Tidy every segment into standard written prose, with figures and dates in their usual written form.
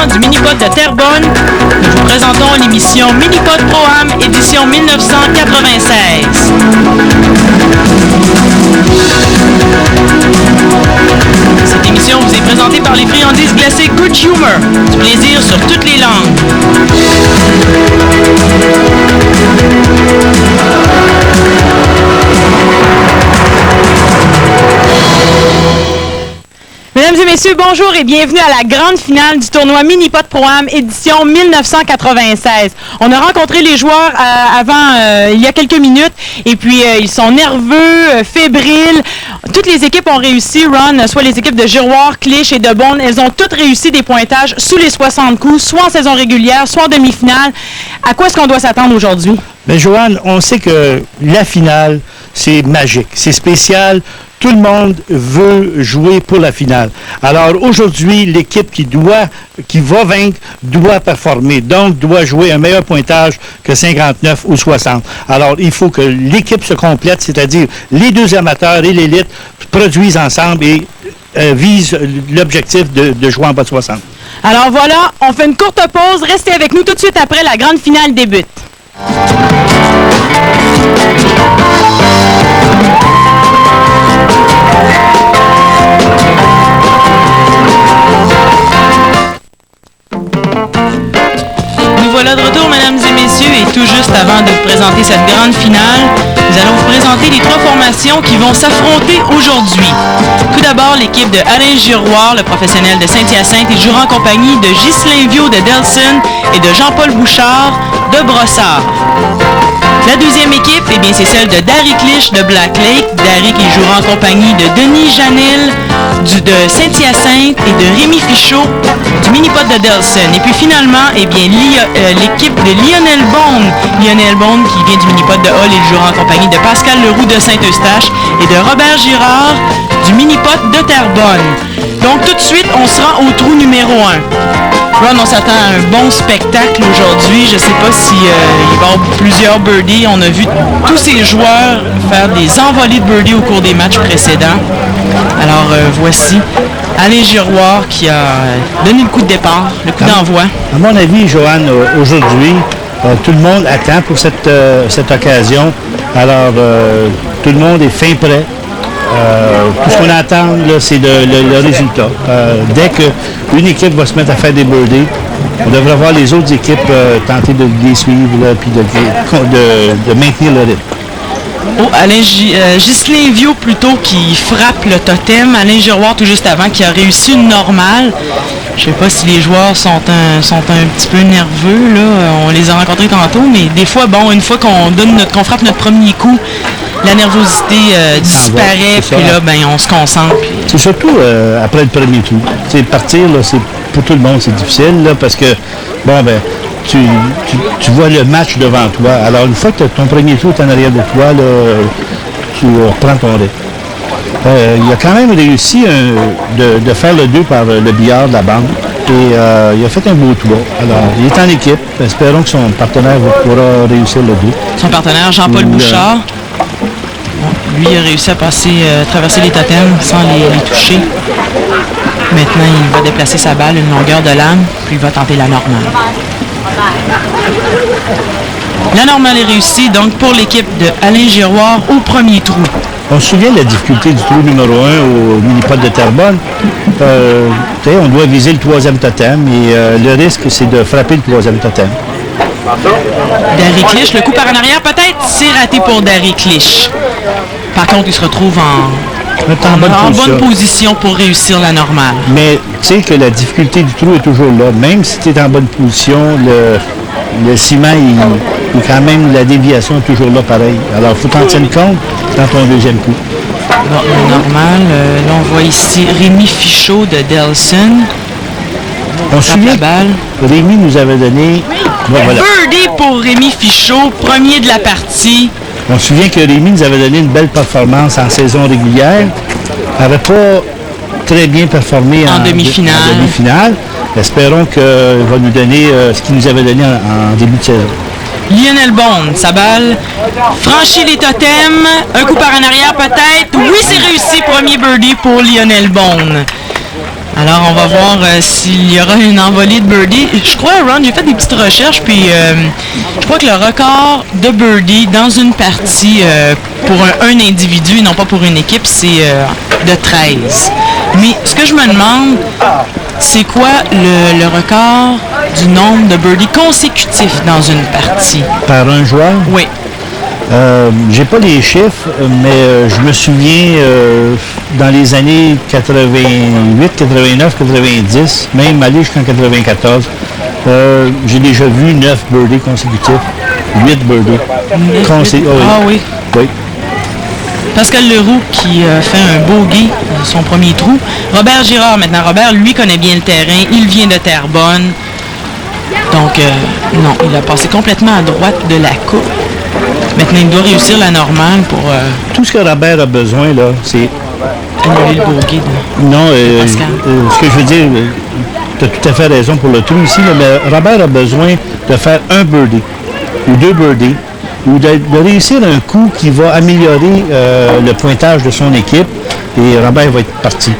habitants du Mini-Pod de Terrebonne, nous vous présentons l'émission Mini-Pod Pro-Am, édition 1996. Cette émission vous est présentée par les friandises glacées Good Humor. Du plaisir sur toutes les langues. Mesdames et messieurs, bonjour et bienvenue à la grande finale du tournoi Mini-Pod Pro-Am édition 1996. On a rencontré les joueurs il y a quelques minutes et puis ils sont nerveux, fébriles. Toutes les équipes ont réussi, Ron, soit les équipes de Giroir, Clich et de Beaune, elles ont toutes réussi des pointages sous les 60 coups, soit en saison régulière, soit en demi-finale. À quoi est-ce qu'on doit s'attendre aujourd'hui? Bien, Joanne, on sait que la finale, c'est magique, c'est spécial. Tout le monde veut jouer pour la finale. Alors aujourd'hui, l'équipe qui va vaincre, doit performer. Donc, doit jouer un meilleur pointage que 59 ou 60. Alors, il faut que l'équipe se complète, c'est-à-dire les deux amateurs et l'élite produisent ensemble et visent l'objectif de jouer en bas de 60. Alors voilà, on fait une courte pause. Restez avec nous tout de suite après la grande finale débute. Nous voilà de retour, mesdames et messieurs, et tout juste avant de vous présenter cette grande finale, nous allons vous présenter les trois formations qui vont s'affronter aujourd'hui. Tout d'abord, l'équipe de Alain Giroir, le professionnel de Saint-Hyacinthe, il jouera en compagnie de Ghislain Viau de Delson et de Jean-Paul Bouchard de Brossard. La deuxième équipe, c'est celle de Darry Clich de Black Lake. Darry qui jouera en compagnie de Denis Janil de Saint-Hyacinthe et de Rémi Fichot du Mini-Pod de Delson. Et puis finalement, l'équipe de Lionel Beaune. Lionel Beaune qui vient du Mini-Pod de Hull, il jouera en compagnie de Pascal Leroux de Saint-Eustache et de Robert Girard du Mini-Pod de Terrebonne. Donc tout de suite, on se rend au trou numéro 1. Ron, on s'attend à un bon spectacle aujourd'hui. Je ne sais pas s'il va y avoir plusieurs birdies. On a vu tous ces joueurs faire des envolées de birdies au cours des matchs précédents. Alors voici Alain Giroir qui a donné le coup de départ, le coup d'envoi. À mon avis, Joanne, aujourd'hui, tout le monde attend pour cette occasion. Alors, tout le monde est fin prêt. Tout ce qu'on attend, là, c'est le résultat. Dès qu'une équipe va se mettre à faire des birdies, on devrait voir les autres équipes tenter de les suivre et de maintenir le rythme. Ghislain Viau plutôt qui frappe le totem. Alain Giroir tout juste avant qui a réussi une normale. Je ne sais pas si les joueurs sont un petit peu nerveux. Là. On les a rencontrés tantôt, mais des fois, une fois qu'on frappe notre premier coup, la nervosité disparaît, puis là, on se concentre. C'est surtout après le premier tour. Partir, là, pour tout le monde, c'est difficile, là, parce que, tu vois le match devant toi. Alors, une fois que ton premier tour est en arrière de toi, là, tu reprends ton rythme. Il a quand même réussi de faire le 2 par le billard de la bande. Et il a fait un beau tour. Alors, il est en équipe. Espérons que son partenaire pourra réussir le 2. Son partenaire, Jean-Paul Bouchard. Lui a réussi à traverser les totems sans les toucher. Maintenant, il va déplacer sa balle une longueur de lame, puis il va tenter la normale. La normale est réussie, donc, pour l'équipe de Alain Giroir au premier trou. On se souvient de la difficulté du trou numéro 1 au Mini-Pod de Terrebonne. On doit viser le 3e totem et le risque, c'est de frapper le 3e totem. Darry Clich, le coup par en arrière, peut-être, c'est raté pour Darry Clich. Par contre, il se retrouve en bonne position pour réussir la normale. Mais tu sais que la difficulté du trou est toujours là. Même si tu es en bonne position, le ciment, quand même, la déviation est toujours là pareil. Alors, il faut t'en tenir compte dans ton deuxième coup. Bon, normal. Là, on voit ici Rémi Fichot de Delson. On se souvient que Rémi nous avait donné... Birdie pour Rémi Fichot, premier de la partie. On se souvient que Rémi nous avait donné une belle performance en saison régulière. Il n'avait pas très bien performé en demi-finale. Espérons qu'il va nous donner ce qu'il nous avait donné en début de saison. Lionel Beaune, sa balle franchit les totems, un coup par en arrière peut-être. Oui, c'est réussi, premier birdie pour Lionel Beaune. Alors, on va voir s'il y aura une envolée de birdie. Je crois, Ron, j'ai fait des petites recherches, puis je crois que le record de birdie dans une partie pour un individu et non pas pour une équipe, c'est de 13. Mais ce que je me demande, c'est quoi le record du nombre de birdies consécutifs dans une partie? Par un joueur? Oui. J'ai pas les chiffres, mais je me souviens dans les années 88, 89, 90, même aller jusqu'en 94, j'ai déjà vu 9 birdies consécutifs, 8 birdies. Ah oui. Oui. Pascal Leroux qui fait un bogey, son premier trou. Robert Girard maintenant. Robert, lui, connaît bien le terrain. Il vient de Terrebonne. Donc, non, il a passé complètement à droite de la coupe. Maintenant, il doit réussir la normale pour... Tout ce que Robert a besoin, là, c'est... annuler le bogey de Non, Pascal. ce que je veux dire, tu as tout à fait raison pour le trou ici, là, mais Robert a besoin de faire un birdie ou 2 birdies ou de réussir un coup qui va améliorer le pointage de son équipe et Robert va être parti.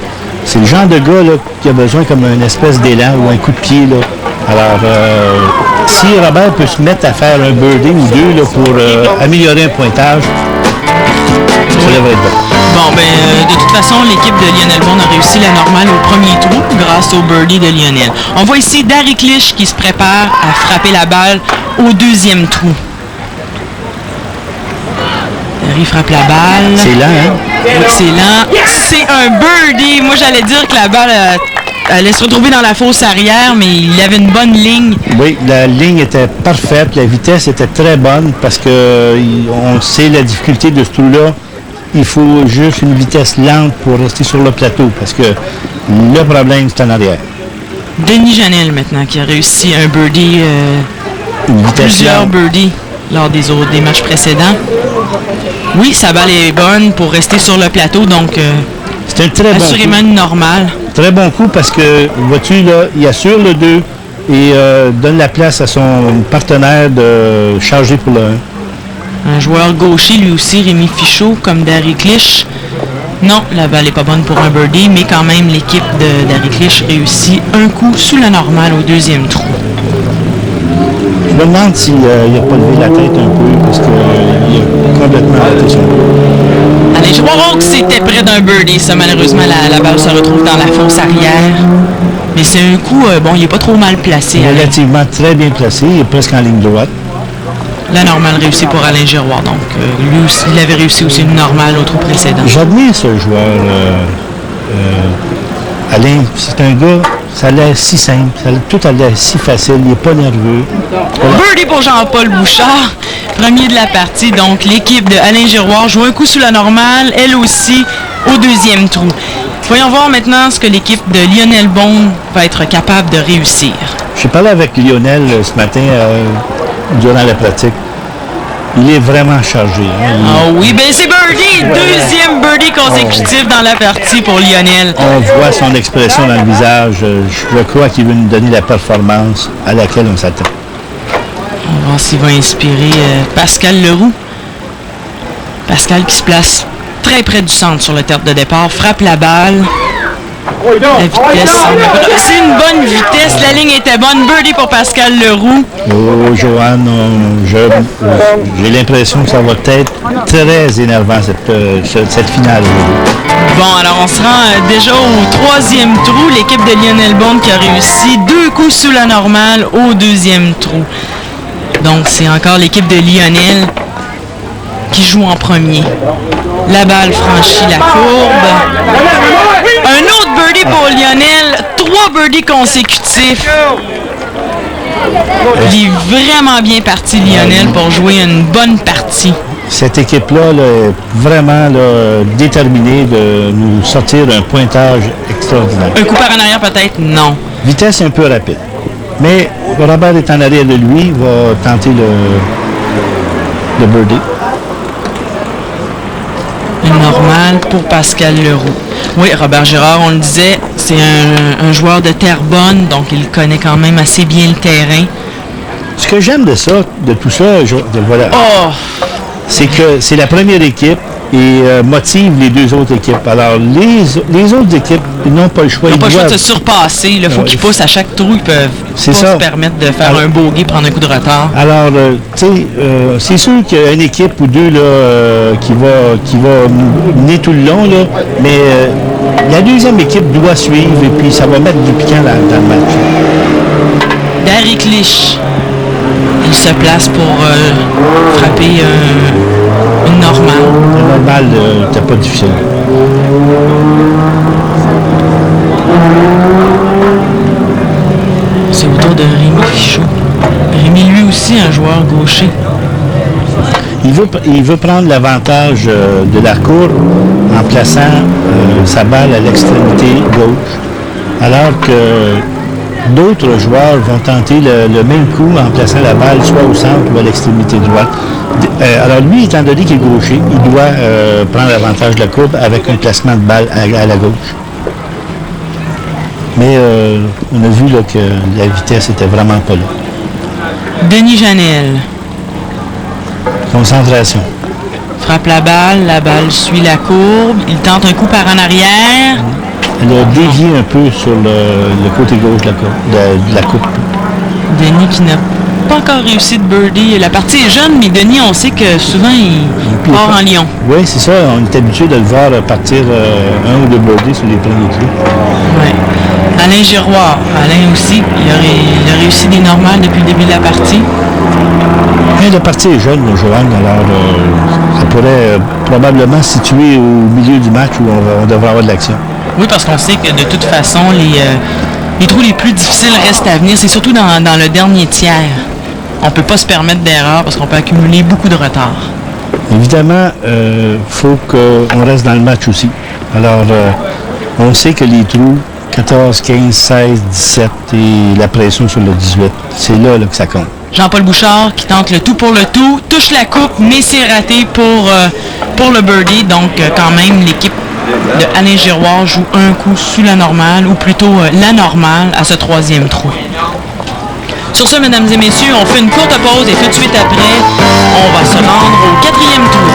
C'est le genre de gars là, qui a besoin comme une espèce d'élan ou un coup de pied. Là. Alors, si Robert peut se mettre à faire un birdie ou 2 là, pour améliorer un pointage, ça devrait être bon. Bon, de toute façon, l'équipe de Lionel Bond a réussi la normale au premier trou grâce au birdie de Lionel. On voit ici Darry Clich qui se prépare à frapper la balle au deuxième trou. Darry frappe la balle. C'est lent, hein? Oui, c'est lent. C'est un birdie. Moi, j'allais dire que la balle allait se retrouver dans la fosse arrière, mais il avait une bonne ligne. Oui, la ligne était parfaite. La vitesse était très bonne parce que on sait la difficulté de ce trou-là. Il faut juste une vitesse lente pour rester sur le plateau parce que le problème, c'est en arrière. Denis Janel, maintenant, qui a réussi un birdie, plusieurs birdies lors des matchs précédents. Oui, sa balle est bonne pour rester sur le plateau, donc c'est un très assurément bon coup. Une normale. Très bon coup parce que, vois-tu, là, il assure le 2 et donne la place à son partenaire de charger pour le 1. Un joueur gaucher, lui aussi, Rémi Fichot, comme Darry Clich. Non, la balle n'est pas bonne pour un birdie, mais quand même, l'équipe de Darry Clich réussit un coup sous la normale au deuxième trou. Je me demande s'il n'a pas levé la tête un peu parce qu'il a complètement raté son coup. Allez, je crois que c'était près d'un birdie, ça. Malheureusement, la balle se retrouve dans la fosse arrière. Mais c'est un coup, bon, il n'est pas trop mal placé. Relativement très bien placé, il est presque en ligne droite. La normale réussie pour Alain Giroir. Donc, lui aussi, il avait réussi aussi une normale au trou précédent. J'admire ce joueur. Alain, c'est un gars, ça a l'air si simple, tout a l'air si facile, il n'est pas nerveux. Birdie pour Jean-Paul Bouchard, premier de la partie. Donc, l'équipe de Alain Giroir joue un coup sous la normale, elle aussi au deuxième trou. Voyons voir maintenant ce que l'équipe de Lionel Bond va être capable de réussir. J'ai parlé avec Lionel ce matin durant la pratique. Il est vraiment chargé. Hein? Ah oui, ben c'est birdie! Deuxième birdie consécutif dans la partie pour Lionel. On voit son expression dans le visage. Je crois qu'il veut nous donner la performance à laquelle on s'attend. On va voir s'il va inspirer Pascal Leroux. Pascal qui se place très près du centre sur le terre de départ, frappe la balle. La vitesse, c'est une bonne vitesse, la ligne était bonne. Birdie pour Pascal Leroux. Oh, Joanne, j'ai l'impression que ça va être très énervant cette finale. Bon, alors on se rend déjà au troisième trou. L'équipe de Lionel Bond qui a réussi 2 coups sous la normale au deuxième trou. Donc c'est encore l'équipe de Lionel qui joue en premier. La balle franchit la courbe. Un autre birdie pour Lionel. 3 birdies consécutifs. Il est vraiment bien parti, Lionel, pour jouer une bonne partie. Cette équipe-là là, est vraiment là, déterminée de nous sortir un pointage extraordinaire. Un coup par en arrière peut-être? Non. Vitesse un peu rapide. Mais Robert est en arrière de lui, il va tenter le birdie. Normal pour Pascal Leroux. Oui, Robert Girard, on le disait, c'est un joueur de Terrebonne, donc il connaît quand même assez bien le terrain. Ce que j'aime de ça, de tout ça, voilà, Oh! c'est que c'est la première équipe et motive les deux autres équipes. Alors, les autres équipes n'ont pas le choix. Ils n'ont pas le choix de se surpasser. Il faut qu'ils poussent à chaque trou. Ils peuvent pas se permettre de faire un bogey, prendre un coup de retard. Alors, tu sais, c'est sûr qu'il y a une équipe ou deux là, qui va mener tout le long, là, mais la deuxième équipe doit suivre et puis ça va mettre du piquant dans le match. Derek Lich, il se place pour frapper une normale. Une normale, c'était pas difficile. C'est au tour de Rémi Fichot. Rémi, lui aussi, un joueur gaucher. Il veut prendre l'avantage de la courbe en plaçant sa balle à l'extrémité gauche, alors que d'autres joueurs vont tenter le même coup en plaçant la balle soit au centre ou à l'extrémité droite. Alors lui, étant donné qu'il est gaucher, il doit prendre l'avantage de la courbe avec un placement de balle à la gauche. Mais on a vu là, que la vitesse n'était vraiment pas là. Denis Janel. Concentration. Frappe la balle suit la courbe, il tente un coup par en arrière. Elle a dévié un peu sur le côté gauche de la coupe. Denis qui n'a pas encore réussi de birdie. La partie est jeune, mais Denis, on sait que souvent, il part en lion. Oui, c'est ça. On est habitué de le voir partir un ou deux birdies sur les premiers clés. Oui. Alain Giroir. Alain aussi, il a réussi des normales depuis le début de la partie. Mais la partie est jeune, Joanne, alors ça pourrait probablement se situer au milieu du match où on devrait avoir de l'action. Oui, parce qu'on sait que de toute façon, les trous les plus difficiles restent à venir. C'est surtout dans le dernier tiers. On ne peut pas se permettre d'erreur parce qu'on peut accumuler beaucoup de retard. Évidemment, il faut qu'on reste dans le match aussi. Alors, on sait que les trous 14, 15, 16, 17 et la pression sur le 18, c'est là que ça compte. Jean-Paul Bouchard qui tente le tout pour le tout, touche la coupe, mais c'est raté pour le birdie. Donc, quand même, l'équipe de Alain Giroir joue un coup sous la normale, ou plutôt la normale à ce troisième trou. Sur ce, mesdames et messieurs, on fait une courte pause et tout de suite après, on va se rendre au quatrième trou.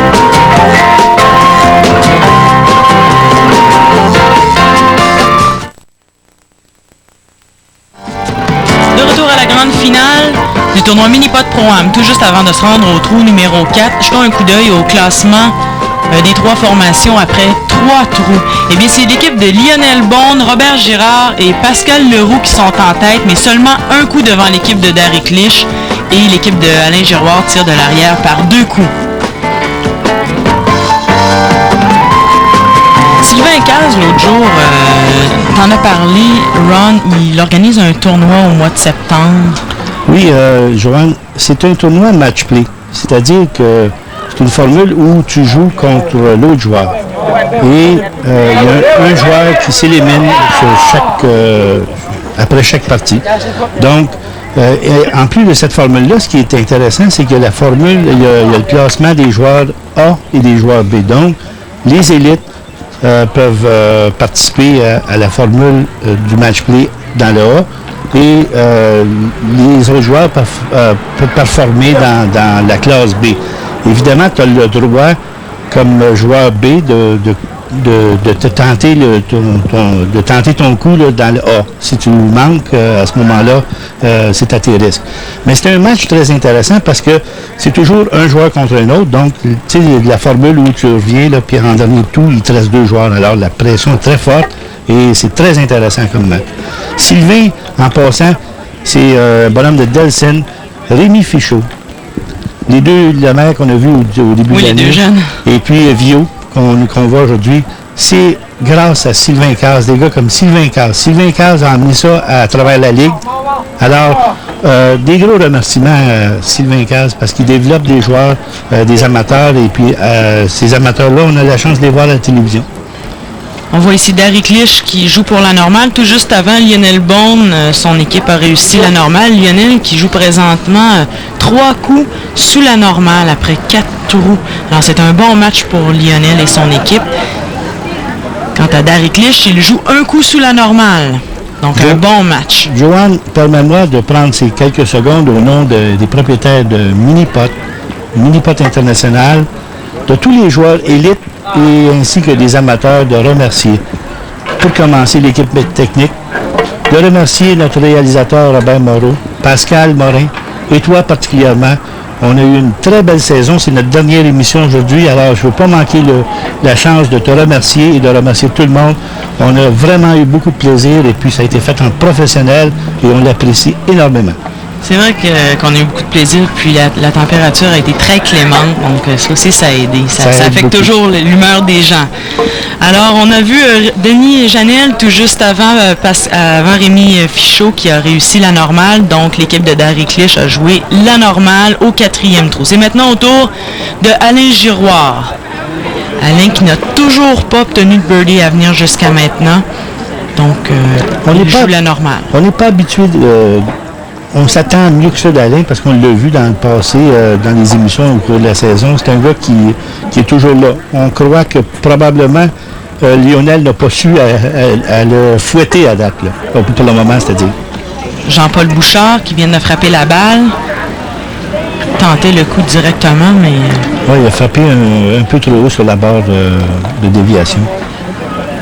De retour à la grande finale du tournoi Mini-Pot Pro-Am, tout juste avant de se rendre au trou numéro 4, jetons un coup d'œil au classement des trois formations après 3 trous. Eh bien, c'est l'équipe de Lionel Bond, Robert Girard et Pascal Leroux qui sont en tête, mais seulement un coup devant l'équipe de Derek Lich, et l'équipe de Alain Giroir tire de l'arrière par 2 coups. Sylvain Caz, l'autre jour, t'en as parlé, Ron, il organise un tournoi au mois de septembre. Oui, Joanne, c'est un tournoi match-play, c'est-à-dire que c'est une formule où tu joues contre l'autre joueur. Et il y a un joueur qui s'élimine après chaque partie. Donc, en plus de cette formule-là, ce qui est intéressant, c'est que la formule, il y a le classement des joueurs A et des joueurs B. Donc, les élites peuvent participer à la formule du match-play dans le A. Et les autres joueurs peuvent performer dans la classe B. Évidemment, tu as le droit, comme joueur B, de tenter ton coup là, dans le A. Si tu manques, à ce moment-là, c'est à tes risques. Mais c'est un match très intéressant parce que c'est toujours un joueur contre un autre. Donc, tu sais, la formule où tu reviens, là, puis en dernier tout, il te reste 2 joueurs. Alors, la pression est très forte et c'est très intéressant comme match. Sylvain, en passant, c'est un bonhomme de Delson, Rémi Fichot. Les deux Lemaire qu'on a vus au début de l'année. Les deux jeunes. Et puis Vio, qu'on voit aujourd'hui, c'est grâce à Sylvain Caz, des gars comme Sylvain Caz. Sylvain Caz a amené ça à travers la Ligue. Alors, des gros remerciements à Sylvain Caz parce qu'il développe des joueurs, des amateurs, et puis ces amateurs-là, on a la chance de les voir à la télévision. On voit ici Derek Lich qui joue pour la normale. Tout juste avant, Lionel Bond, son équipe a réussi la normale. Lionel qui joue présentement 3 coups sous la normale après 4 trous. Alors c'est un bon match pour Lionel et son équipe. Quant à Derek Lich, il joue un coup sous la normale. Donc un bon match. Joanne, permets-moi de prendre ces quelques secondes au nom des propriétaires de Mini-Pot International, de tous les joueurs élites et ainsi que des amateurs de remercier. Pour commencer, l'équipe technique, de remercier notre réalisateur Robert Moreau, Pascal Morin, et toi particulièrement. On a eu une très belle saison. C'est notre dernière émission aujourd'hui. Alors, je ne veux pas manquer la chance de te remercier et de remercier tout le monde. On a vraiment eu beaucoup de plaisir et puis ça a été fait en professionnel et on l'apprécie énormément. C'est vrai qu'on a eu beaucoup de plaisir, puis la température a été très clémente, donc ça aussi, ça a aidé. Ça affecte beaucoup. Toujours l'humeur des gens. Alors, on a vu Denis Janel tout juste avant Rémi Fichot qui a réussi la normale, donc l'équipe de Darry Clich a joué la normale au 4e trou. C'est maintenant au tour de Alain Giroir. Alain qui n'a toujours pas obtenu de birdie à venir jusqu'à maintenant, donc il joue la normale. On n'est pas habitué on s'attend mieux que ça d'Alain parce qu'on l'a vu dans le passé, dans les émissions au cours de la saison. C'est un gars qui est toujours là. On croit que probablement Lionel n'a pas su à le fouetter à date, là. Pour le moment, c'est-à-dire. Jean-Paul Bouchard qui vient de frapper la balle. Tentait le coup directement, mais... Oui, il a frappé un peu trop haut sur la barre de déviation.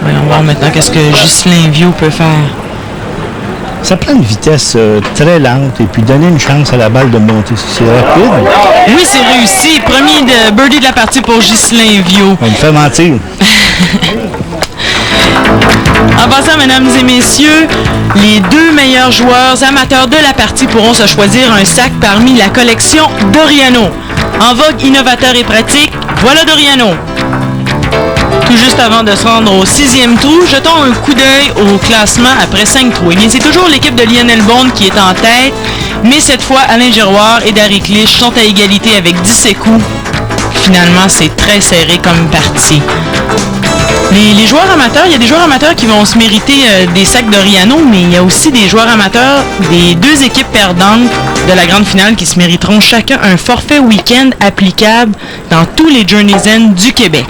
Voyons voir maintenant qu'est-ce que Ghislain Viau peut faire. Ça prend une vitesse très lente et puis donner une chance à la balle de monter. C'est rapide. Oui, c'est réussi. Premier birdie de la partie pour Ghislain Viau. On me fait mentir. En passant, mesdames et messieurs, les 2 meilleurs joueurs amateurs de la partie pourront se choisir un sac parmi la collection Doriano. En vogue, innovateur et pratique, voilà Doriano. Tout juste avant de se rendre au 6e trou, jetons un coup d'œil au classement après 5 trous. Eh bien, c'est toujours l'équipe de Lionel Bond qui est en tête, mais cette fois, Alain Giroir et Darry Clich sont à égalité avec 17 coups. Finalement, c'est très serré comme partie. Les joueurs amateurs, il y a des joueurs amateurs qui vont se mériter des sacs Doriano, mais il y a aussi des joueurs amateurs des 2 équipes perdantes de la grande finale qui se mériteront chacun un forfait week-end applicable dans tous les Journey's End du Québec.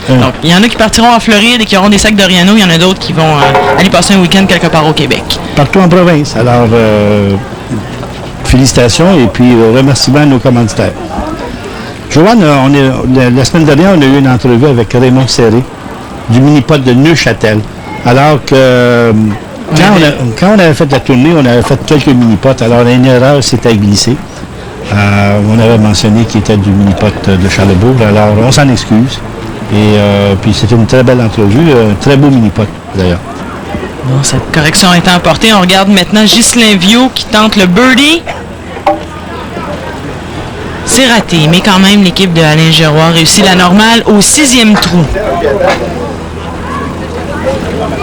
Donc, il y en a qui partiront en Floride et qui auront des sacs Doriano. Il y en a d'autres qui vont aller passer un week-end quelque part au Québec. Partout en province. Alors, félicitations et puis remerciements à nos commanditaires. Joanne, la semaine dernière, on a eu une entrevue avec Raymond Serré du mini-pot de Neuchâtel. Alors que quand on avait fait la tournée, on avait fait quelques mini-pots. Alors, une erreur s'était glissée. On avait mentionné qu'il était du mini-pot de Charlebourg. Alors, on s'en excuse. Et puis c'était une très belle entrevue, un très beau mini-pot d'ailleurs. Bon, cette correction étant apportée, on regarde maintenant Ghislain Viau qui tente le birdie. C'est raté, mais quand même l'équipe de Alain Giroir réussit la normale au 6e trou.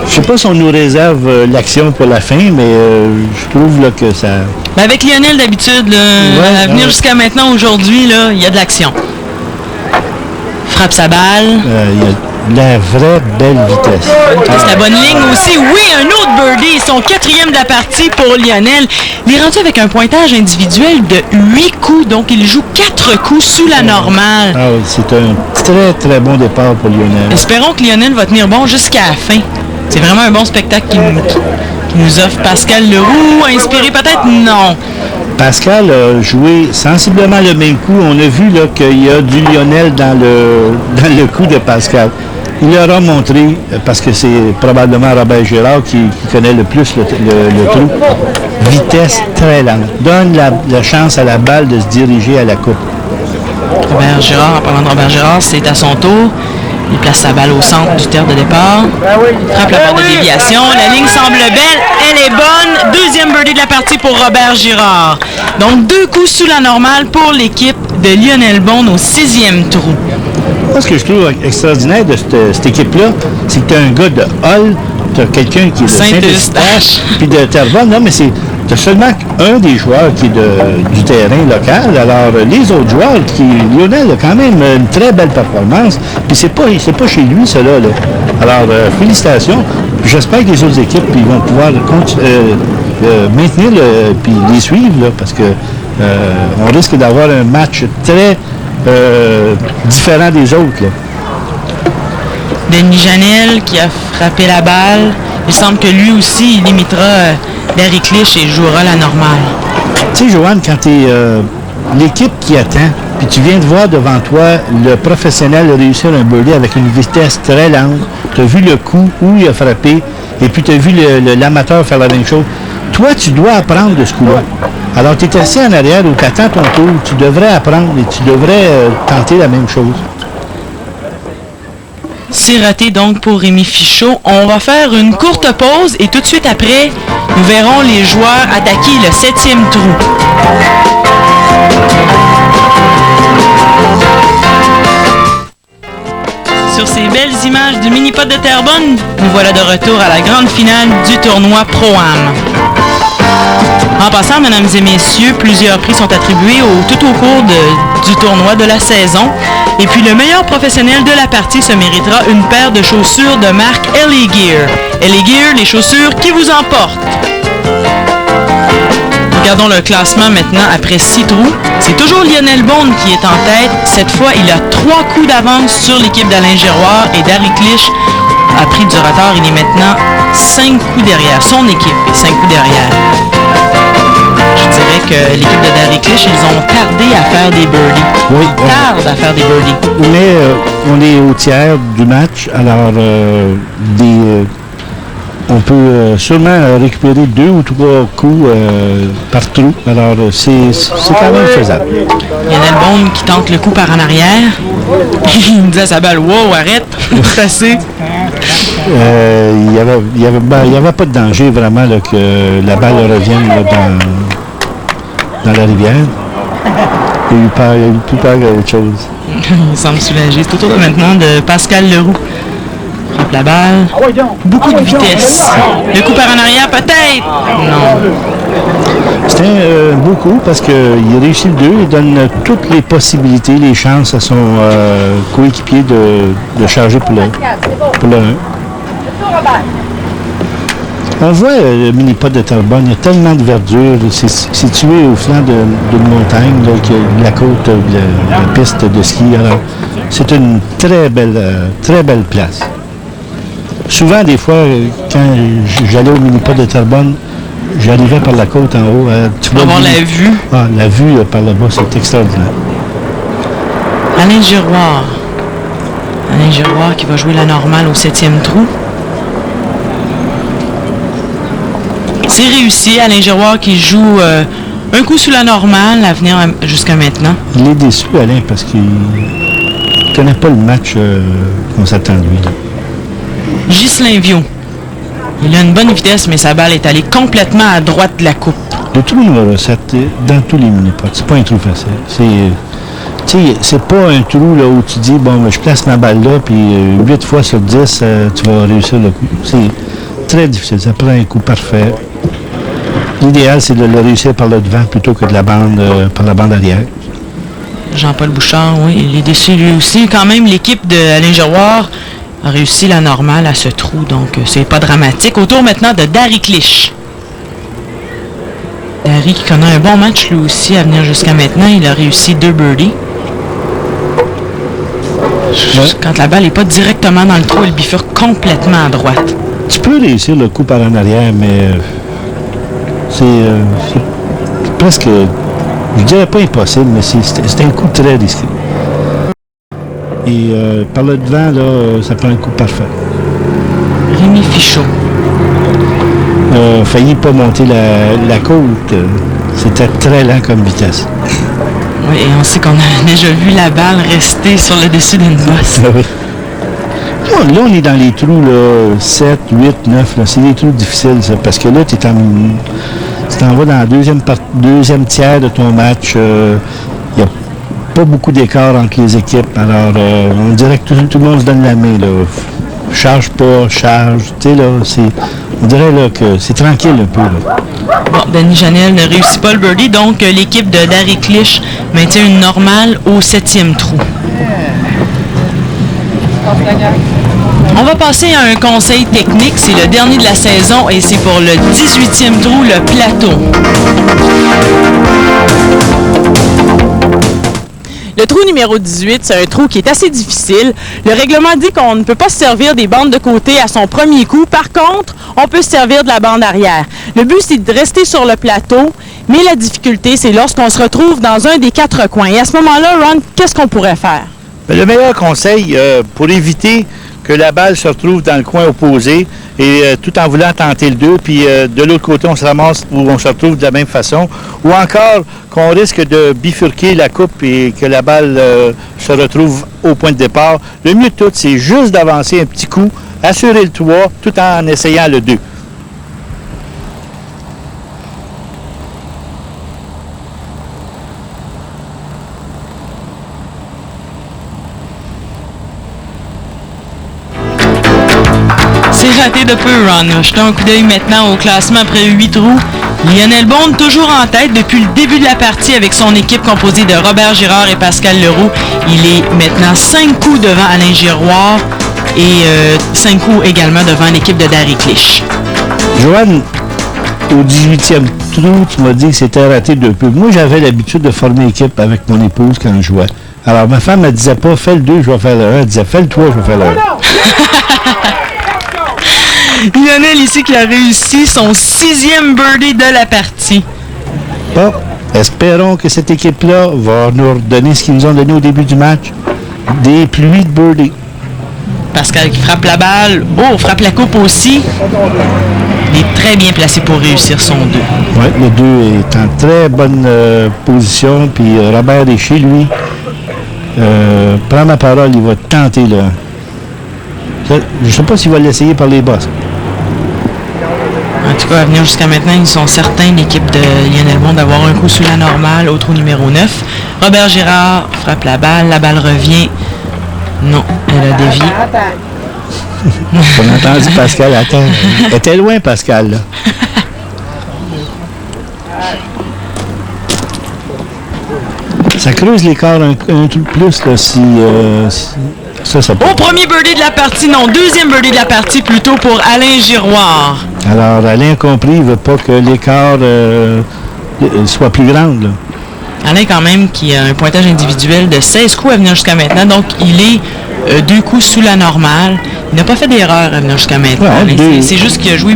Je sais pas si on nous réserve l'action pour la fin, mais je trouve là, que ça... Ben avec Lionel d'habitude, à venir jusqu'à maintenant, aujourd'hui, là, il y a de l'action. Frappe sa balle. Il y a la vraie belle vitesse. C'est la bonne ligne aussi. Oui, un autre birdie. Son 4e de la partie pour Lionel. Il est rendu avec un pointage individuel de 8 coups. Donc, il joue 4 coups sous la normale. Ah oui, c'est un très, très bon départ pour Lionel. Espérons que Lionel va tenir bon jusqu'à la fin. C'est vraiment un bon spectacle qui nous offre Pascal Leroux. Inspiré peut-être? Non. Pascal a joué sensiblement le même coup. On a vu là, qu'il y a du Lionel dans le coup de Pascal. Il aura montré, parce que c'est probablement Robert Girard qui connaît le plus le trou, vitesse très lente. Donne la chance à la balle de se diriger à la coupe. Robert Girard, en parlant de Robert Girard, c'est à son tour. Il place sa balle au centre du terre de départ. Frappe la barre de déviation. La ligne semble belle. Elle est bonne. 2e birdie de la partie pour Robert Girard. Donc, 2 coups sous la normale pour l'équipe de Lionel Bond au 6e trou. Moi, ce que je trouve extraordinaire de cette équipe-là, c'est que tu as un gars de Hull, tu as quelqu'un qui est de Saint-Eustache, puis de Terrebonne. Non, mais tu as seulement un des joueurs qui est du terrain local. Alors, les autres joueurs, Lionel a quand même une très belle performance. Puis c'est pas chez lui, cela. Là. Alors, félicitations. J'espère que les autres équipes ils vont pouvoir maintenir puis les suivre, là, parce que on risque d'avoir un match très différent des autres. Là. Denis Janel qui a frappé la balle. Il semble que lui aussi, il limitera Darry Clich et jouera la normale. Tu sais, Joanne, quand tu es l'équipe qui attend, puis tu viens de voir devant toi le professionnel réussir un birdie avec une vitesse très lente. Tu as vu le coup où il a frappé, et puis tu as vu l'amateur faire la même chose. Toi, tu dois apprendre de ce coup-là. Alors, tu es assis en arrière ou tu attends ton tour, tu devrais apprendre et tu devrais tenter la même chose. C'est raté donc pour Rémi Fichot. On va faire une courte pause et tout de suite après, nous verrons les joueurs attaquer le 7e trou. Sur ces belles images du mini-pot de Terrebonne, nous voilà de retour à la grande finale du tournoi Pro-Am. En passant, mesdames et messieurs, plusieurs prix sont attribués tout au cours du tournoi de la saison. Et puis le meilleur professionnel de la partie se méritera une paire de chaussures de marque LA Gear. LA Gear, les chaussures qui vous emportent. Regardons le classement maintenant après 6 trous. C'est toujours Lionel Bond qui est en tête. Cette fois, il a 3 coups d'avance sur l'équipe d'Alain Giroir et Darry Clich a pris du retard. Il est maintenant 5 coups derrière. Son équipe est 5 coups derrière. Je dirais que l'équipe de Darry Clich, ils ont tardé à faire des birdies. Oui. Ils tardent à faire des birdies. Mais on est au tiers du match, alors on peut sûrement récupérer 2 ou 3 coups par trou. Alors, c'est quand même faisable. Lionel Bond qui tente le coup par en arrière. Il dit à sa balle, wow, arrête, c'est assez. Il n'y avait pas de danger vraiment là, que la balle revienne là, dans la rivière. Il y a eu plus peur qu'autre chose. Il semble soulagé. C'est au tour maintenant de Pascal Leroux. Frappe la balle. Beaucoup de vitesse. Le coup par en arrière, peut-être? Non. C'était un beau coup parce qu'il réussit le 2. Il donne toutes les possibilités, les chances à son coéquipier de charger pour le 1. On voit le mini-pot de Terrebonne, il y a tellement de verdure. C'est situé au flanc d'une montagne, là, qui a la côte, la piste de ski. Alors, c'est une très belle place. Souvent, des fois, quand j'allais au mini-pot de Terrebonne, j'arrivais par la côte en haut. Tu vas voir la vue. Ah, la vue par là-bas, c'est extraordinaire. Alain Giroir. Alain Giroir qui va jouer la normale au 7e trou. C'est réussi. Alain Giroir qui joue un coup sous la normale à venir jusqu'à maintenant. Il est déçu, Alain, parce qu'il ne connaît pas le match qu'on s'attend de lui. Là. Ghislain Viau. Il a une bonne vitesse, mais sa balle est allée complètement à droite de la coupe. Le trou numéro 7, dans tous les mini-pots, c'est pas un trou facile. C'est pas un trou là, où tu dis, bon, je place ma balle là, puis 8 fois sur 10, tu vas réussir le coup. C'est très difficile. Ça prend un coup parfait. L'idéal, c'est de le réussir par le devant plutôt que de par la bande arrière. Jean-Paul Bouchard, oui, il est déçu lui aussi. Quand même, l'équipe d'Alain Giroir a réussi la normale à ce trou, donc c'est pas dramatique. Au tour maintenant de Darry Clich. Darry qui connaît un bon match lui aussi à venir jusqu'à maintenant. Il a réussi 2 birdies. Quand la balle n'est pas directement dans le trou, elle bifurque complètement à droite. Tu peux réussir le coup par en arrière, mais c'est presque, je dirais pas impossible, mais c'est un coup très risqué. Et par le devant, là, ça prend un coup parfait. Rémi Fichot. Failli pas monter la côte. C'était très lent comme vitesse. Oui, et on sait qu'on a déjà vu la balle rester sur le dessus d'une bosse. Là, on est dans les trous là, 7, 8, 9. Là. C'est des trous difficiles, ça, parce que là, tu t'en vas dans la deuxième tiers de ton match. Il n'y a pas beaucoup d'écart entre les équipes. Alors, on dirait que tout le monde se donne la main. Là. Charge pas, charge. Tu sais, là, on dirait là, que c'est tranquille un peu. Là. Bon, Denis Janel ne réussit pas le birdie, donc l'équipe de Darry Clich maintient une normale au 7e trou. On va passer à un conseil technique. C'est le dernier de la saison et c'est pour le 18e trou, le plateau. Le trou numéro 18, c'est un trou qui est assez difficile. Le règlement dit qu'on ne peut pas se servir des bandes de côté à son premier coup. Par contre, on peut se servir de la bande arrière. Le but, c'est de rester sur le plateau Mais la difficulté, c'est lorsqu'on se retrouve dans un des 4 coins. Et à ce moment-là, Ron, qu'est-ce qu'on pourrait faire? Ben, le meilleur conseil pour éviter que la balle se retrouve dans le coin opposé et tout en voulant tenter le 2, puis de l'autre côté, on se ramasse où on se retrouve de la même façon. Ou encore qu'on risque de bifurquer la coupe et que la balle se retrouve au point de départ. Le mieux de tout, c'est juste d'avancer un petit coup, assurer le 3 tout en essayant le 2. C'est raté de peu, Ron. Jetons un coup d'œil maintenant au classement après 8 trous. Lionel Bond toujours en tête depuis le début de la partie avec son équipe composée de Robert Girard et Pascal Leroux. Il est maintenant 5 coups devant Alain Giroir et 5 coups également devant l'équipe de Darry Clich. Joanne, au 18e trou, tu m'as dit que c'était raté de peu. Moi, j'avais l'habitude de former équipe avec mon épouse quand je jouais. Alors, ma femme ne disait pas, fais le 2, je vais faire le 1. Elle disait, fais le 3, je vais faire le 1. Lionel ici qui a réussi son 6e birdie de la partie. Bon, espérons que cette équipe-là va nous redonner ce qu'ils nous ont donné au début du match. Des pluies de birdies. Pascal qui frappe la balle. Oh, frappe la coupe aussi. Il est très bien placé pour réussir son 2. Oui, le 2 est en très bonne position. Puis Robert est chez lui. Prends ma parole, il va tenter là. Je ne sais pas s'il va l'essayer par les bosses. En tout cas, à venir jusqu'à maintenant, ils sont certains, l'équipe de Lionel Bond, d'avoir un coup sous la normale au trou numéro 9. Robert Girard frappe la balle revient. Non, elle a dévié. On a entendu Pascal, attends. Elle était loin, Pascal, là. Ça creuse l'écart un truc plus, là, si ça peut. Au premier birdie de la partie, non, deuxième birdie de la partie plutôt pour Alain Giroir. Alors, Alain a compris, il ne veut pas que l'écart soit plus grand, là. Alain, quand même, qui a un pointage individuel de 16 coups à venir jusqu'à maintenant, donc il est 2 coups sous la normale. Il n'a pas fait d'erreur à venir jusqu'à maintenant. Ouais, c'est juste qu'il a joué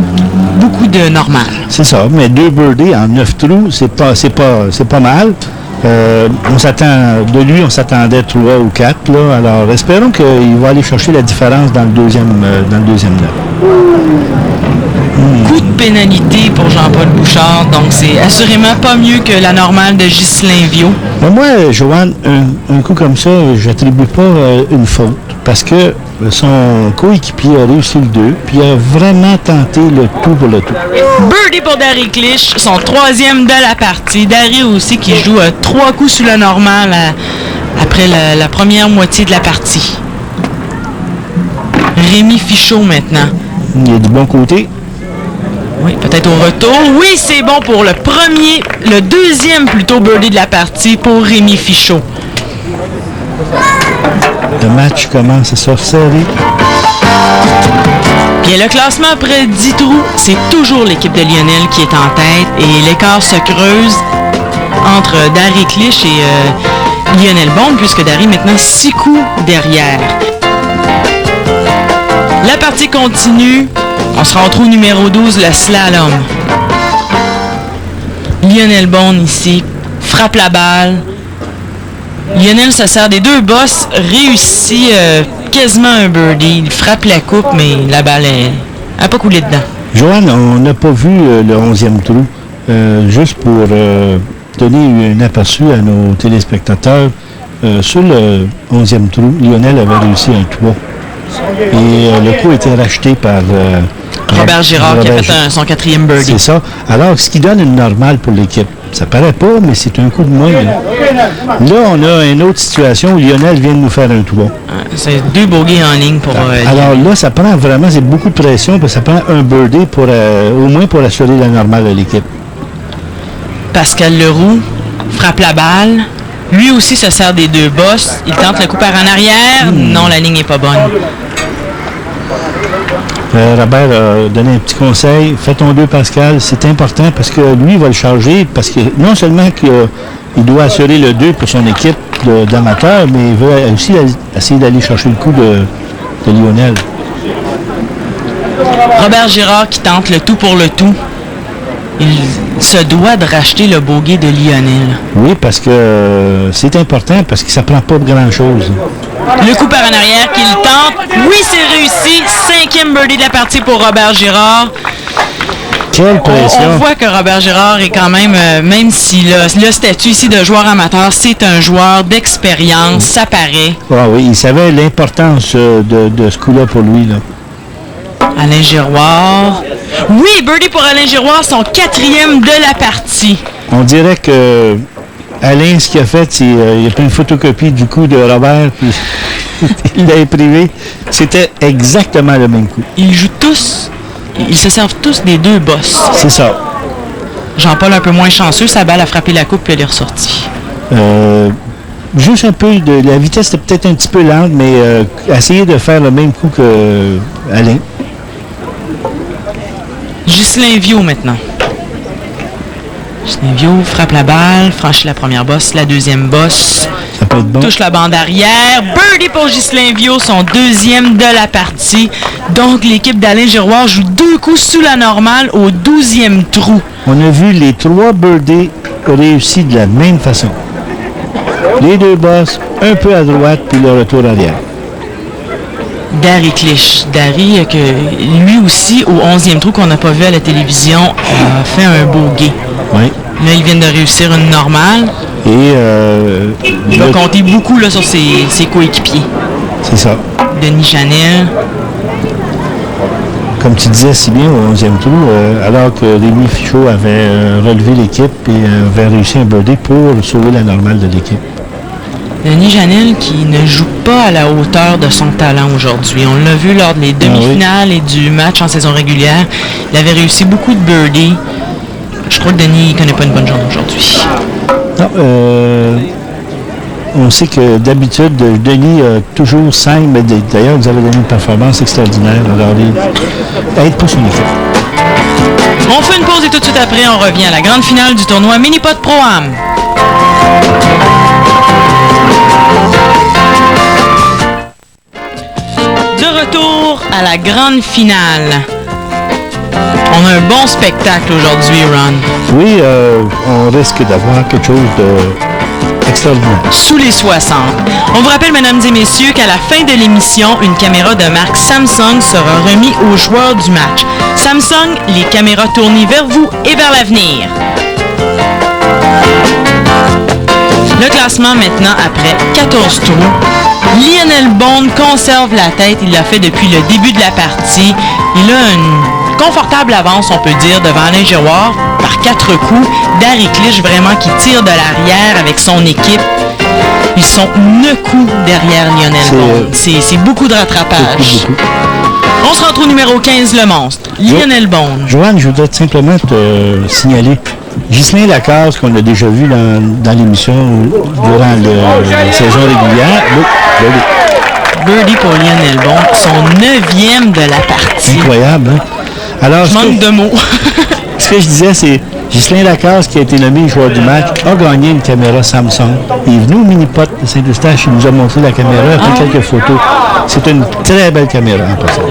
beaucoup de normal. C'est ça, mais 2 birdies en 9 trous, c'est pas mal. On s'attendait 3 ou 4, là. Alors, espérons qu'il va aller chercher la différence dans le deuxième net. Coup de pénalité pour Jean-Paul Bouchard, donc c'est assurément pas mieux que la normale de Ghislain Viau. Mais moi, Joanne, un coup comme ça, j'attribue pas une faute, parce que son coéquipier a réussi le 2, puis il a vraiment tenté le tout pour le tout. Birdie pour Darry Clich, son 3e de la partie. Darry aussi qui joue 3 coups sous la normale après la première moitié de la partie. Rémi Fichot maintenant. Il est du bon côté. Oui, peut-être au retour. Oui, c'est bon pour le deuxième plutôt birdie de la partie pour Rémi Fichot. Le match commence à se resserrer. Bien, le classement après 10 trous, c'est toujours l'équipe de Lionel qui est en tête et l'écart se creuse entre Darry Clich et Lionel Bond, puisque Darry est maintenant 6 coups derrière. La partie continue. On se rend au trou numéro 12, le slalom. Lionel Bond ici frappe la balle. Lionel se sert des 2 bosses, réussit quasiment un birdie. Il frappe la coupe, mais la balle n'a pas coulé dedans. Joanne, on n'a pas vu le 11e trou. Juste pour donner un aperçu à nos téléspectateurs, sur le 11e trou, Lionel avait réussi un 3. Et le coup a été racheté par Robert Girard qui a fait son 4e birdie. C'est ça. Alors, ce qui donne une normale pour l'équipe. Ça paraît pas, mais c'est un coup de moins. Là, on a une autre situation où Lionel vient de nous faire un 3. C'est 2 bogeys en ligne pour... Alors là, ça prend vraiment, c'est beaucoup de pression, parce que ça prend un birdie pour, au moins pour assurer la normale de l'équipe. Pascal Leroux frappe la balle. Lui aussi se sert des 2 bosses. Il tente le coup par en arrière. Non, la ligne n'est pas bonne. Robert a donné un petit conseil. Fais ton 2, Pascal. C'est important parce que lui, il va le charger. Parce que non seulement qu'il doit assurer le 2 pour son équipe d'amateurs, mais il veut aussi essayer d'aller chercher le coup de Lionel. Robert Girard qui tente le tout pour le tout. il se doit de racheter le bogey de Lionel. Oui, parce que c'est important, parce que ça prend pas grand-chose. Le coup par en arrière qu'il tente. Oui, c'est réussi. 5e birdie de la partie pour Robert Girard. Quelle pression! On voit que Robert Girard est quand même, même s'il a le statut ici de joueur amateur, c'est un joueur d'expérience, ça paraît. Ah oui, il savait l'importance de ce coup-là pour lui, là. Alain Giroir. Oui, birdie pour Alain Giroir, son 4e de la partie. On dirait que Alain, ce qu'il a fait, c'est il a pris une photocopie du coup de Robert, puis il l'a imprimé. C'était exactement le même coup. Ils jouent tous, ils se servent tous des 2 bosses. C'est ça. Jean-Paul un peu moins chanceux, sa balle a frappé la coupe puis elle est ressortie. Juste un peu, la vitesse était peut-être un petit peu lente, mais essayer de faire le même coup que Alain. Ghislain Viau maintenant. Ghislain Viau frappe la balle, franchit la première bosse, la deuxième bosse. Ça peut être bon. Touche la bande arrière. Birdie pour Ghislain Viau, son 2e de la partie. Donc, l'équipe d'Alain Giroir joue 2 coups sous la normale au 12e trou. On a vu les 3 birdies réussis de la même façon. Les 2 bosses, un peu à droite, puis le retour arrière. Darry Clich. Darry, que lui aussi, au 11e trou qu'on n'a pas vu à la télévision, a fait un bogey. Oui. Là, il vient de réussir une normale. Et Il va compter beaucoup là, sur ses coéquipiers. c'est ça. Denis Janel. Comme tu disais si bien au 11e trou, alors que Rémi Fichot avait relevé l'équipe et avait réussi un birdie pour sauver la normale de l'équipe. Denis Janel qui ne joue pas à la hauteur de son talent aujourd'hui. On l'a vu lors des demi-finales et du match en saison régulière. Il avait réussi beaucoup de birdies. Je crois que Denis ne connaît pas une bonne journée aujourd'hui. Non, on sait que d'habitude, Denis a toujours 5, mais d'ailleurs, vous avez donné une performance extraordinaire. Alors, aide pour son équipe. On fait une pause et tout de suite après, on revient à la grande finale du tournoi Mini-Pot Pro-Am. De retour à la grande finale. On a un bon spectacle aujourd'hui, Ron. Oui, on risque d'avoir quelque chose d'extraordinaire. Sous les 60. On vous rappelle, mesdames et messieurs, qu'à la fin de l'émission, une caméra de marque Samsung sera remise aux joueurs du match. Samsung, les caméras tournées vers vous et vers l'avenir. Le classement maintenant après 14 trous. Lionel Bond conserve la tête. Il l'a fait depuis le début de la partie. Il a une confortable avance, on peut dire, devant Alain Giroir par 4 coups. Darry Clich, vraiment, qui tire de l'arrière avec son équipe. Ils sont 9 coups derrière Lionel Bond. C'est beaucoup de rattrapage. Beaucoup. On se retrouve au numéro 15, le monstre. Lionel Bond. Joanne, je voudrais simplement te signaler Ghislain Lacasse, qu'on a déjà vu dans l'émission durant la saison régulière. Birdie pour Lionel Bond, son 9e de la partie. Incroyable, hein? Alors, Je manque de mots. ce que je disais, c'est Ghislain Lacasse, qui a été nommé joueur du match, a gagné une caméra Samsung. Il est venu au mini-pot de Saint-Eustache, il nous a montré la caméra, il a pris quelques photos. C'est une très belle caméra, en passant.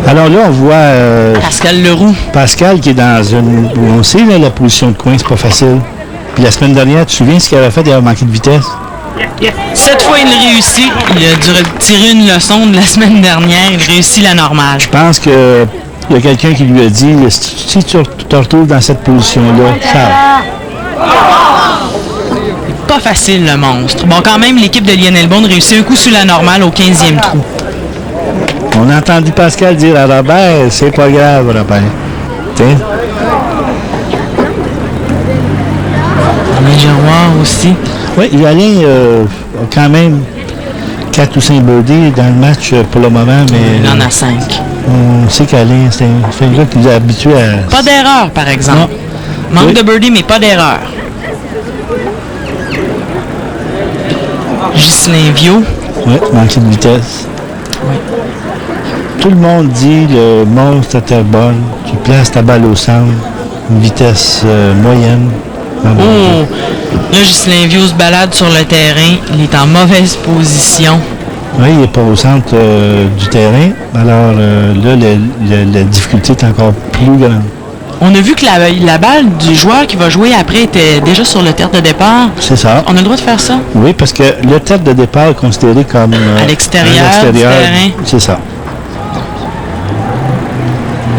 Alors là, on voit Pascal Leroux. Pascal qui est dans une... On sait, là, la position de coin, c'est pas facile. Puis la semaine dernière, tu te souviens ce qu'il avait fait? Il avait manqué de vitesse. Cette fois, il réussit. Il a dû tirer une leçon de la semaine dernière. Il réussit la normale. Je pense que il y a quelqu'un qui lui a dit, si tu te retrouves dans cette position-là, Charles. Pas facile, le monstre. Bon, quand même, l'équipe de Lionel Bond réussit un coup sur la normale au 15e trou. On a entendu Pascal dire à Robert, c'est pas grave, Robert. Tiens. Alain Giroir aussi. Oui, Alain a quand même 4 ou 5 birdies dans le match pour le moment, mais Il en a 5. on sait qu'Alain, c'est un gars qui nous a habitués à... Pas d'erreur, par exemple. Non. Manque Oui. de birdie, mais pas d'erreur. Ghislain Viau. Oui, manqué de vitesse. Oui. Tout le monde dit le monstre à terre bonne, tu places ta balle au centre, une vitesse moyenne. Oh! Là, Ghislain Viau se balade sur le terrain. Il est en mauvaise position. Oui, il n'est pas au centre du terrain. Alors là, la difficulté est encore plus grande. On a vu que la balle du joueur qui va jouer après était déjà sur le terre de départ. C'est ça. On a le droit de faire ça? Oui, parce que le terre de départ est considéré comme... à l'extérieur du terrain. C'est ça.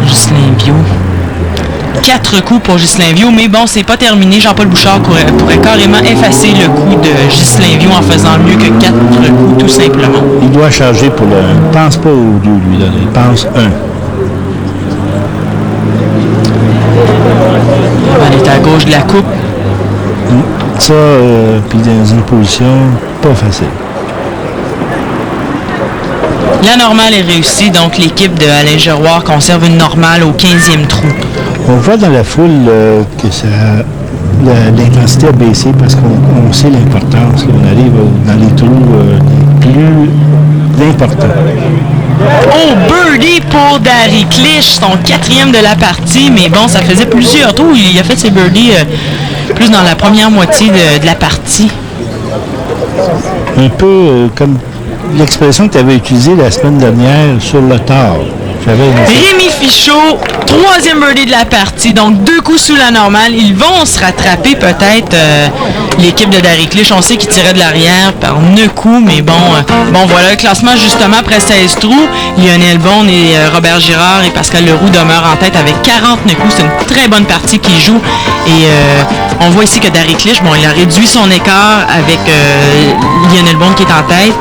Ghislain Viau. 4 coups pour Ghislain Viau, mais bon, c'est pas terminé. Jean-Paul Bouchard pourrait carrément effacer le coup de Ghislain Viau en faisant mieux que 4 coups, tout simplement. Il doit charger pour le... Il ne pense pas au 2, lui, là. Il pense 1. Elle est à gauche de la coupe. Ça, puis dans une position pas facile. La normale est réussie, donc l'équipe de Alain Giroir conserve une normale au 15e trou. On voit dans la foule que l'intensité a baissé parce qu'on sait l'importance. On arrive dans les trous les plus importants. Oh, birdie pour Darry Clich, son 4e de la partie, mais bon, ça faisait plusieurs trous. Il a fait ses birdies plus dans la première moitié de la partie. Un peu comme l'expression que tu avais utilisée la semaine dernière sur le tard. Rémi Fichot, 3e birdie de la partie, donc 2 coups sous la normale. Ils vont se rattraper peut-être, l'équipe de Darry Clich. On sait qu'ils tiraient de l'arrière par 9 coups, mais bon, voilà, le classement justement après 16 trous. Lionel Bond et Robert Girard et Pascal Leroux demeurent en tête avec 49 coups. C'est une très bonne partie qu'ils jouent. Et on voit ici que Darry Clich, il a réduit son écart avec Lionel Bond qui est en tête,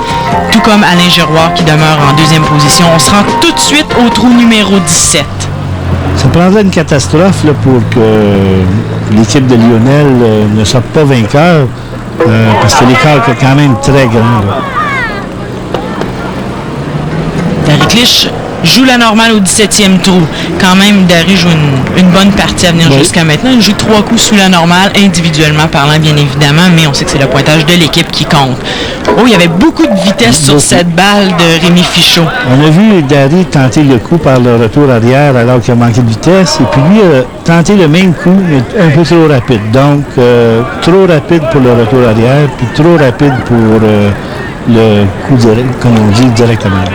tout comme Alain Giroir qui demeure en 2e position. On se rend tout de suite au trou numéro 17. Ça prendrait une catastrophe là, pour que l'équipe de Lionel ne sorte pas vainqueur, parce que l'écart est quand même très grand. Darry Clich joue la normale au 17e trou. Quand même, Darry joue une bonne partie à venir jusqu'à maintenant. Il joue 3 coups sous la normale, individuellement parlant, bien évidemment, mais on sait que c'est le pointage de l'équipe qui compte. Oh, il y avait beaucoup de vitesse sur cette balle de Rémi Fichot. On a vu Darry tenter le coup par le retour arrière alors qu'il a manqué de vitesse, et puis lui a tenté le même coup, mais un peu trop rapide. Donc, trop rapide pour le retour arrière, puis trop rapide pour le coup direct, comme on dit, directement.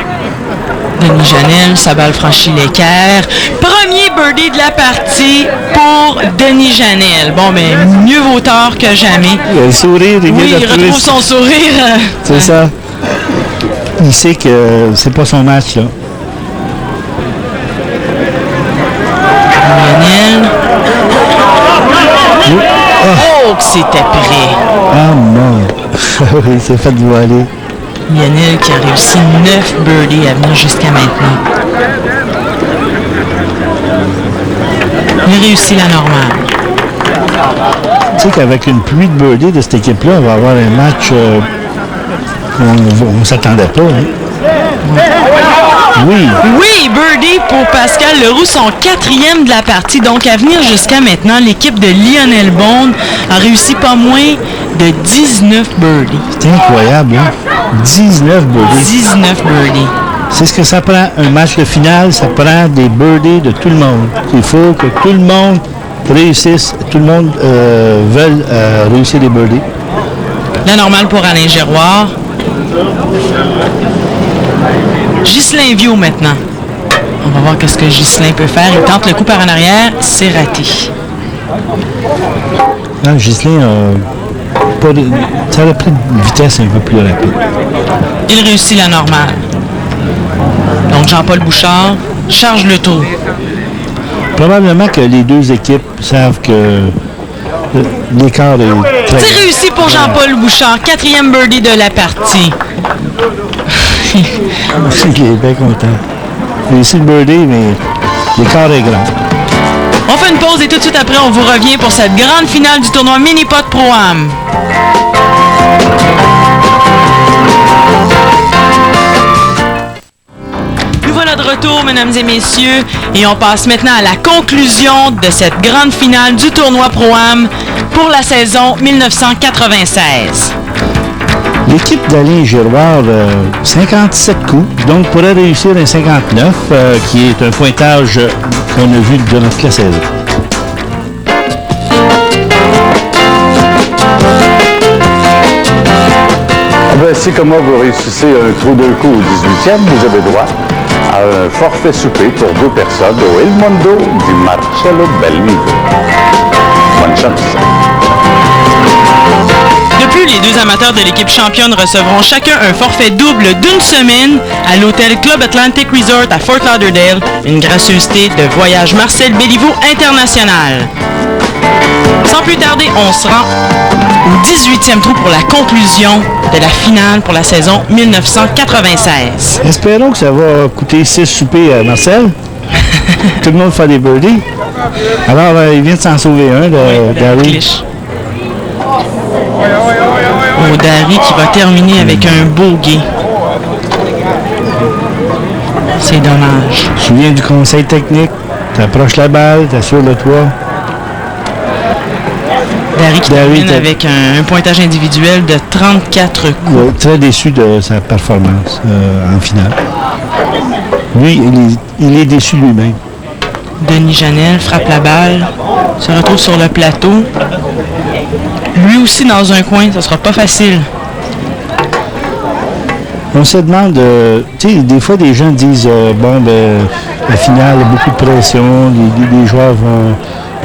Denis Janel, sa balle franchit l'équerre. Premier birdie de la partie pour Denis Janel. Bon, mais mieux vaut tard que jamais. Il a le sourire. Oui, il retrouve son sourire. C'est ça. Il sait que c'est pas son match, là. Janel. Oh, que c'était prêt. Ah non. Il s'est fait voiler. Lionel qui a réussi 9 birdies à venir jusqu'à maintenant. Il a réussi la normale. Tu sais qu'avec une pluie de birdies de cette équipe-là, on va avoir un match on ne s'attendait pas. Hein? Oui. Oui, birdie pour Pascal Leroux, son 4e de la partie. Donc, à venir jusqu'à maintenant, l'équipe de Lionel Bond a réussi pas moins de 19 birdies. C'est incroyable, hein? 19 birdies. 19 birdies. C'est ce que ça prend. Un match de finale, ça prend des birdies de tout le monde. Il faut que tout le monde réussisse, tout le monde veuille réussir des birdies. La normale pour Alain Giroir. Ghislain Viau maintenant. On va voir qu'est-ce que Ghislain peut faire. Il tente le coup par en arrière. C'est raté. Non, Ghislain ça aurait pris une vitesse un peu plus rapide. Il réussit la normale. Donc Jean-Paul Bouchard charge le tour. Probablement que les deux équipes savent que l'écart est très... C'est réussi pour Jean-Paul Bouchard. 4e birdie de la partie. Il est bien content. Il a réussi le birdie, mais l'écart est grand. On fait une pause et tout de suite après, on vous revient pour cette grande finale du tournoi Mini-Pot Pro-Am. Nous voilà de retour, mesdames et messieurs, et on passe maintenant à la conclusion de cette grande finale du tournoi Pro-Am pour la saison 1996. L'équipe d'Alain Giroir, 57 coups, donc pourrait réussir un 59, qui est un pointage qu'on a vu durant toute la saison. Ben, si comme moi vous réussissez un trou d'un coup au 18e, vous avez droit à un forfait souper pour 2 personnes au El Mondo di Marcello Bellido. Bonne chance. De plus, les 2 amateurs de l'équipe championne recevront chacun un forfait double d'1 semaine à l'hôtel Club Atlantic Resort à Fort Lauderdale, une gracieuseté de Voyage Marcel Béliveau International. Sans plus tarder, on se rend au 18e trou pour la conclusion de la finale pour la saison 1996. Espérons que ça va coûter 6 soupers à Marcel. Tout le monde fait des birdies. Alors, il vient de s'en sauver un, Darry. Oh, Darry qui va terminer avec un bogey. C'est dommage. Tu viens du conseil technique, tu approches la balle, tu assures le toit. Darry qui termine avec un pointage individuel de 34 coups. Oui, très déçu de sa performance en finale. Lui, il est déçu lui-même. Denis Janel frappe la balle, se retrouve sur le plateau. Lui aussi dans un coin, ça sera pas facile. On se demande, tu sais, des fois des gens disent, la finale, il y a beaucoup de pression, les joueurs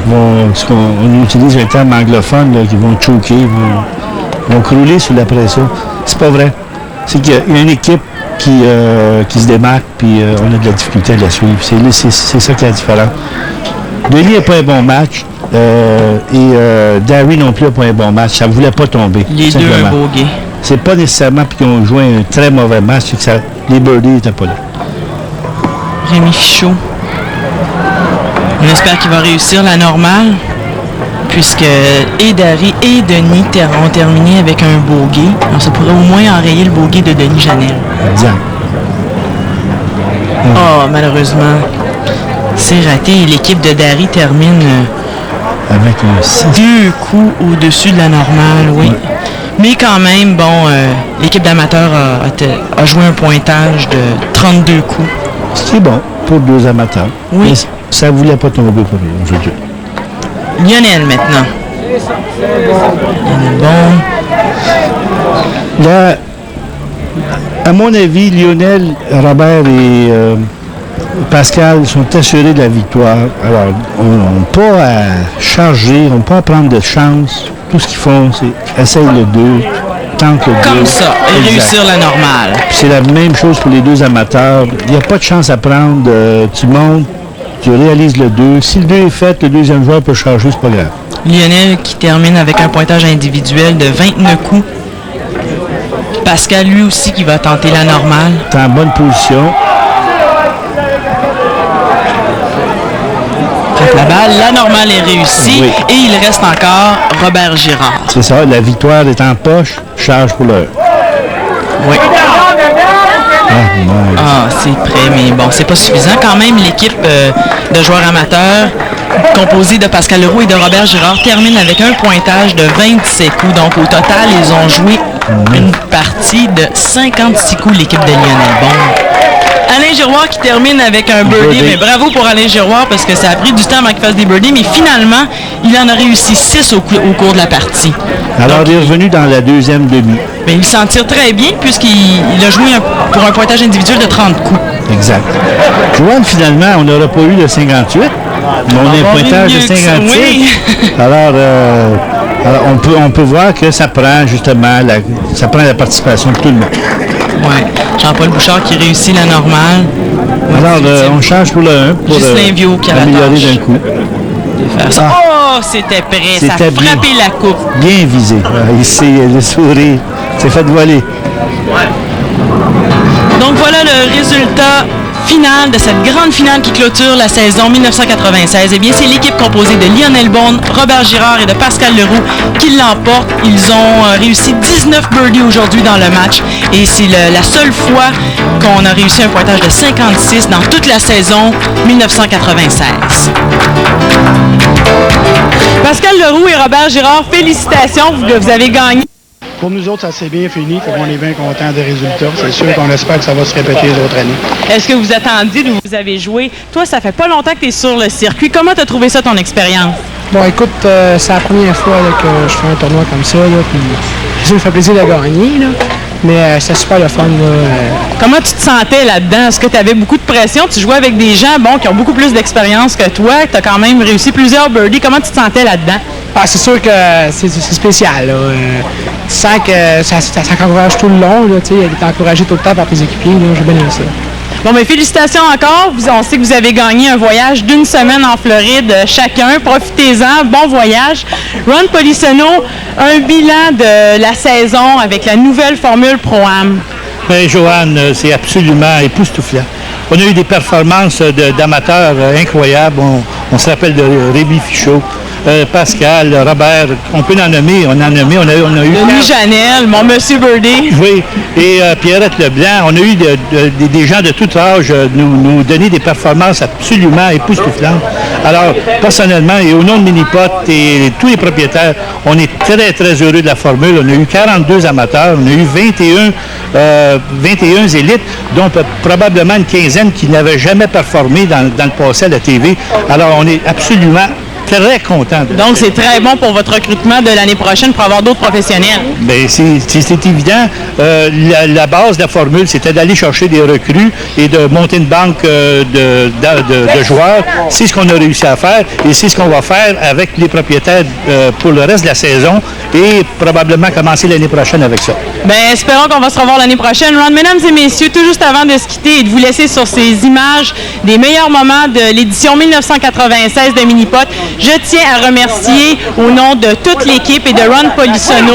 on utilise un terme anglophone, là, qui vont choquer, vont crouler sous la pression. C'est pas vrai. C'est qu'il y a une équipe qui se démarque, puis on a de la difficulté à la suivre. C'est ça qui est la différence. Denis n'a pas un bon match, et Darry non plus n'a pas un bon match. Ça ne voulait pas tomber. Les deux un bogey. C'est pas nécessairement qu'ils ont joué un très mauvais match, c'est que les birdies n'étaient pas là. Rémi Fichot. On espère qu'il va réussir la normale, puisque et Darry et Denis ont terminé avec un bogey. Alors ça pourrait au moins enrayer le bogey de Denis Janel. Exact. Oh, malheureusement, c'est raté. L'équipe de Darry termine avec 2 coups au-dessus de la normale, oui. Ouais. Mais quand même, bon, l'équipe d'amateurs a joué un pointage de 32 coups. C'est bon pour 2 amateurs. Oui. Mais ça ne voulait pas tomber pour eux aujourd'hui. Lionel, maintenant. Lionel, bon. Là, à mon avis, Lionel, Robert et Pascal sont assurés de la victoire. Alors, on n'a pas à charger, on n'a pas à prendre de chance. Tout ce qu'ils font, c'est essayer le 2, tente le 2. Comme ça, et réussir la normale. C'est la même chose pour les 2 amateurs. Il n'y a pas de chance à prendre. Tu montes, tu réalises le 2. Si le 2 est fait, le deuxième joueur peut charger, c'est pas grave. Lionel qui termine avec un pointage individuel de 29 coups. Pascal, lui aussi, qui va tenter la normale. T'es en bonne position. La balle, la normale est réussie, oui. Et il reste encore Robert Girard. C'est ça, la victoire est en poche, charge pour l'heure. Oui. C'est prêt, mais bon, c'est pas suffisant. Quand même, l'équipe de joueurs amateurs, composée de Pascal Leroux et de Robert Girard, termine avec un pointage de 27 coups. Donc, au total, ils ont joué une partie de 56 coups, l'équipe de Lionel Bon. Alain Giroir qui termine avec un birdie, mais bravo pour Alain Giroir parce que ça a pris du temps avant qu'il fasse des birdies, mais finalement, il en a réussi 6 au cours de la partie. Alors, il est revenu dans la deuxième demi. Mais il s'en tire très bien puisqu'il a joué pour un pointage individuel de 30 coups. Exact. Joanne, finalement, on n'aura pas eu le 58, mais on a un pointage de 56. Oui. Alors, on peut voir que ça prend justement la participation de tout le monde. Oui. Jean-Paul Bouchard qui réussit la normale. Alors, on change pour le 1 pour améliorer d'un coup. Oh, c'était prêt. Ça a frappé la coupe. Bien visé. Le sourire. C'est fait voler. Ouais. Donc, voilà le résultat final de cette grande finale qui clôture la saison 1996. Eh bien, c'est l'équipe composée de Lionel Bon, Robert Girard et de Pascal Leroux qui l'emporte. Ils ont réussi 19 birdies aujourd'hui dans le match et c'est la seule fois qu'on a réussi un pointage de 56 dans toute la saison 1996. Pascal Leroux et Robert Girard, félicitations, vous avez gagné. Pour nous autres, ça s'est bien fini. On est bien contents des résultats. C'est sûr qu'on espère que ça va se répéter les autres années. Est-ce que vous attendiez d'où vous avez joué? Toi, ça fait pas longtemps que tu es sur le circuit. Comment tu as trouvé ça, ton expérience? Bon, écoute, c'est la première fois là, que je fais un tournoi comme ça. Là, puis ça me fait plaisir de gagner. Là. mais c'était super le fun. Là. Comment tu te sentais là-dedans? Est-ce que tu avais beaucoup de pression? Tu jouais avec des gens qui ont beaucoup plus d'expérience que toi, tu as quand même réussi plusieurs birdies. Comment tu te sentais là-dedans? Ah, c'est sûr que c'est spécial. Là. Tu sens que ça t'encourage tout le long. Tu es encouragé tout le temps par tes équipiers. J'ai bien aimé ça. Bon, mais félicitations encore. On sait que vous avez gagné un voyage d'1 semaine en Floride chacun. Profitez-en. Bon voyage. Ron Polisano, un bilan de la saison avec la nouvelle formule Pro-Am. Bien, Joanne, c'est absolument époustouflant. On a eu des performances d'amateurs incroyables. On se rappelle de Rémi Fichot, Pascal, Robert, on peut en nommer, on a eu... Denis Janel, mon monsieur Birdie. Oui, et Pierrette Leblanc, on a eu des gens de tout âge nous donner des performances absolument époustouflantes. Alors, personnellement, et au nom de Minipot et tous les propriétaires, on est très, très heureux de la formule. On a eu 42 amateurs, on a eu 21 élites, dont probablement une quinzaine qui n'avaient jamais performé dans le passé à la TV. Alors, on est absolument très content. Donc, c'est très bon pour votre recrutement de l'année prochaine pour avoir d'autres professionnels. Bien, c'est évident. La base de la formule, c'était d'aller chercher des recrues et de monter une banque de joueurs. C'est ce qu'on a réussi à faire et c'est ce qu'on va faire avec les propriétaires pour le reste de la saison et probablement commencer l'année prochaine avec ça. Bien, espérons qu'on va se revoir l'année prochaine. Ron, mesdames et messieurs, tout juste avant de se quitter et de vous laisser sur ces images des meilleurs moments de l'édition 1996 de Minipot, je tiens à remercier au nom de toute l'équipe et de Ron Polisano,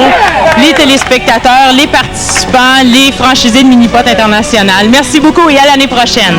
les téléspectateurs, les participants, les franchisés de Minipot International. Merci beaucoup et à l'année prochaine.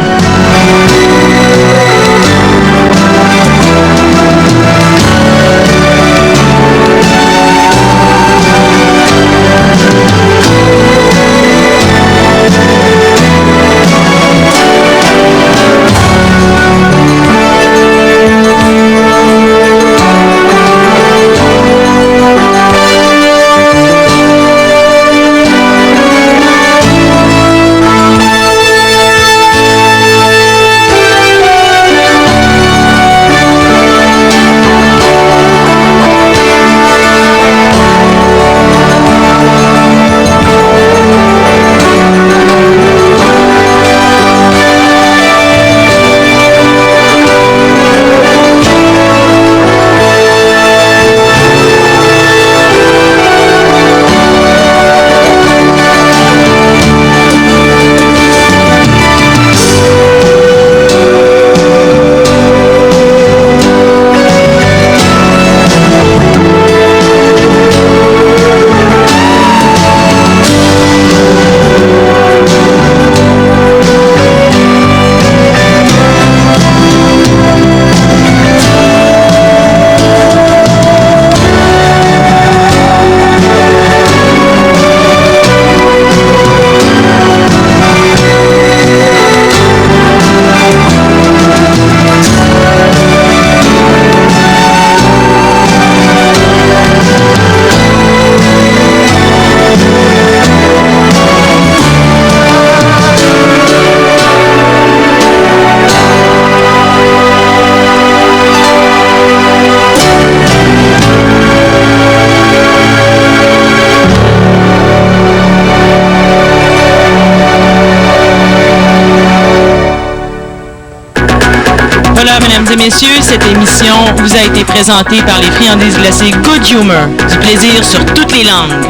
Mesdames et messieurs, cette émission vous a été présentée par les friandises glacées Good Humor. Du plaisir sur toutes les langues.